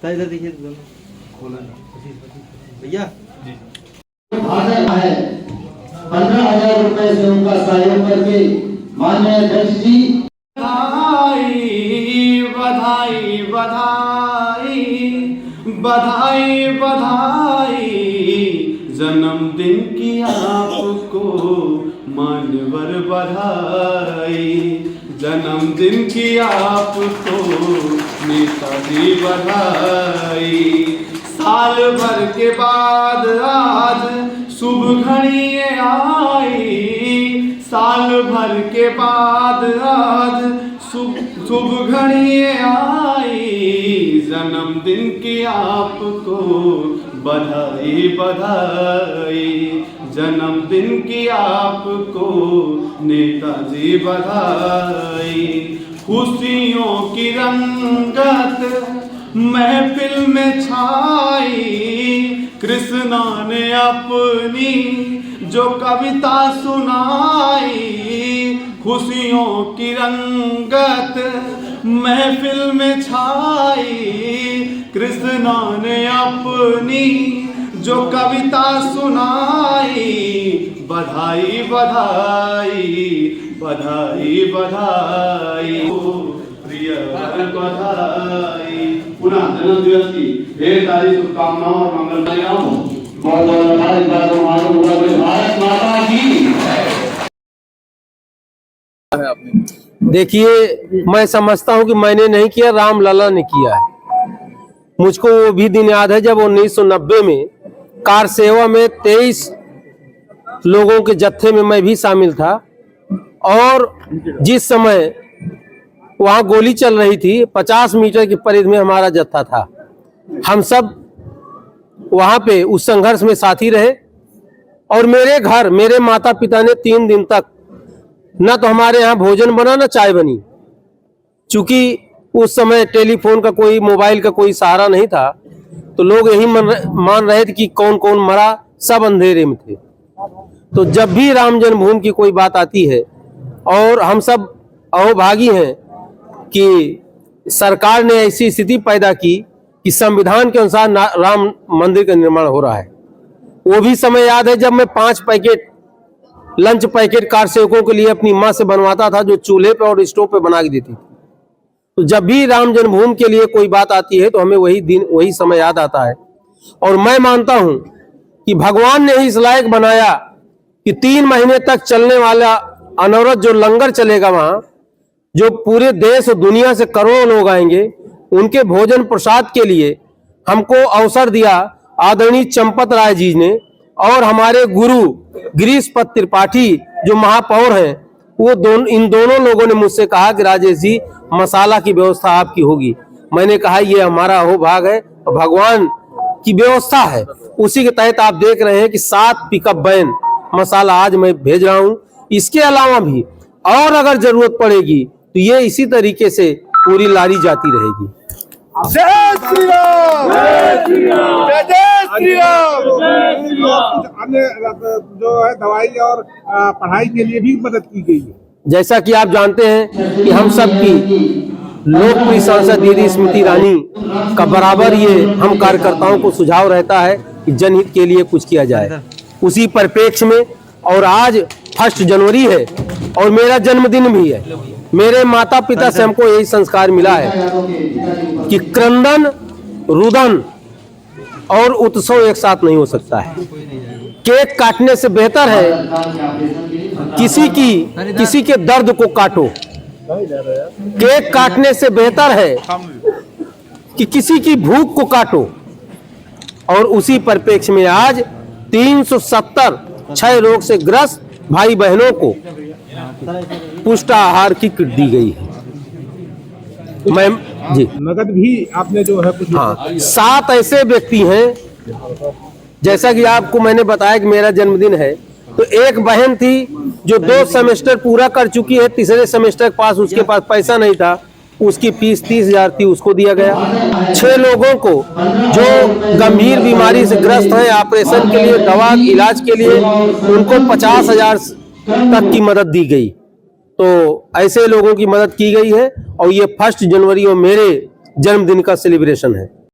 इधर देखिए खोला भैया है 15,000 रुपए से उनका सहयोग करके माननीय अध्यक्ष जी बधाई बधाई बधाई बधाई जन्मदिन की आपको मान्यवर बधाई जन्मदिन की आपको नेताजी बधाई साल भर के बाद आज शुभ घड़ी आई साल भर के बाद आज शुभ घड़ी आई जन्मदिन की आपको बधाई बधाई जन्मदिन की आपको नेताजी बधाई खुशियों की रंगत महफिल में छाई कृष्णा ने अपनी जो कविता सुनाई खुशियों की रंगत महफिल में छाई कृष्णा ने अपनी जो कविता सुनाई बधाई बधाई बधाई बधाई प्रिय बधाई पुनः जन्म दिवस की ढेर सारी शुभकामनाओं और मंगलकामनाओं बहुत बहुत भारत माता की। देखिए, मैं समझता हूं कि मैंने नहीं किया, राम लला ने किया है। मुझको वो भी दिन याद है जब 1990 में कार सेवा में 23 लोगों के जत्थे में मैं भी शामिल था और जिस समय वहां गोली चल रही थी 50 मीटर की परिधि में हमारा जत्था था। हम सब वहां पे उस संघर्ष में साथी रहे और मेरे घर मेरे माता पिता ने 3 दिन तक न तो हमारे यहाँ भोजन बना न चाय बनी। चूंकि उस समय टेलीफोन का कोई मोबाइल का कोई सहारा नहीं था तो लोग यही मान रहे थे कि कौन कौन मरा, सब अंधेरे में थे। तो जब भी राम जन्मभूमि की कोई बात आती है और हम सब अहोभागी हैं कि सरकार ने ऐसी स्थिति पैदा की कि संविधान के अनुसार राम मंदिर का निर्माण हो रहा है। वो भी समय याद है जब मैं 5 पैकेट लंच पैकेट कार सेवकों के लिए अपनी माँ से बनवाता था जो चूल्हे पे और स्टोव पे बना के देती थी। तो जब भी राम जन्मभूमि के लिए कोई बात आती है तो हमें वही दिन वही समय याद आता है। और मैं मानता हूं कि भगवान ने ही इस लायक बनाया कि 3 महीने तक चलने वाला अनवरत जो लंगर चलेगा वहां, जो पूरे देश और दुनिया से करोड़ों लोग आएंगे, उनके भोजन प्रसाद के लिए हमको अवसर दिया आदरणीय चंपत राय जी ने। और हमारे गुरु गिरीशपत त्रिपाठी जो महापौर हैं, वो इन दोनों लोगों ने मुझसे कहा कि राजेश जी मसाला की व्यवस्था आपकी होगी। मैंने कहा ये हमारा अहोभाग है और भगवान की व्यवस्था है। उसी के तहत आप देख रहे हैं कि 7 पिकअप वैन मसाला आज मैं भेज रहा हूं। इसके अलावा भी और अगर जरूरत पड़ेगी तो ये इसी तरीके से पूरी लारी जाती रहेगी। जय श्री राम, जय श्री राम, जय श्री राम। अन्य जो है दवाई और पढ़ाई के लिए भी मदद की गई है। जैसा कि आप जानते हैं कि हम सब की लोकप्रिय सांसद दीदी स्मृति ईरानी का बराबर ये हम कार्यकर्ताओं को सुझाव रहता है कि जनहित के लिए कुछ किया जाए। उसी परिप्रेक्ष्य में और आज 1 जनवरी है और मेरा जन्मदिन भी है। मेरे माता पिता से हमको यही संस्कार मिला है कि क्रंदन, रुदन और उत्सव एक साथ नहीं हो सकता है। केक काटने से बेहतर है किसी के दर्द को काटो। केक काटने से बेहतर है कि किसी की भूख को काटो। और उसी परिप्रेक्ष्य में आज 370 क्षय रोग से ग्रस्त भाई बहनों को पुष्टाहार की किट दी गई है। मैं जी नगद भी आपने जो है कुछ। हाँ, 7 ऐसे व्यक्ति हैं, जैसा कि आपको मैंने बताया कि मेरा जन्मदिन है, तो एक बहन थी जो 2 सेमेस्टर पूरा कर चुकी है, तीसरे सेमेस्टर पास, उसके पास पैसा नहीं था, उसकी फीस 30,000 थी, उसको दिया गया। 6 लोगों को जो गंभीर बीमारी से ग्रस्त हैं, ऑपरेशन के लिए, दवा इलाज के लिए, उनको 50,000 तक की मदद दी गई। तो ऐसे लोगों की मदद की गई है और ये 1 जनवरी और मेरे जन्मदिन का सेलिब्रेशन है।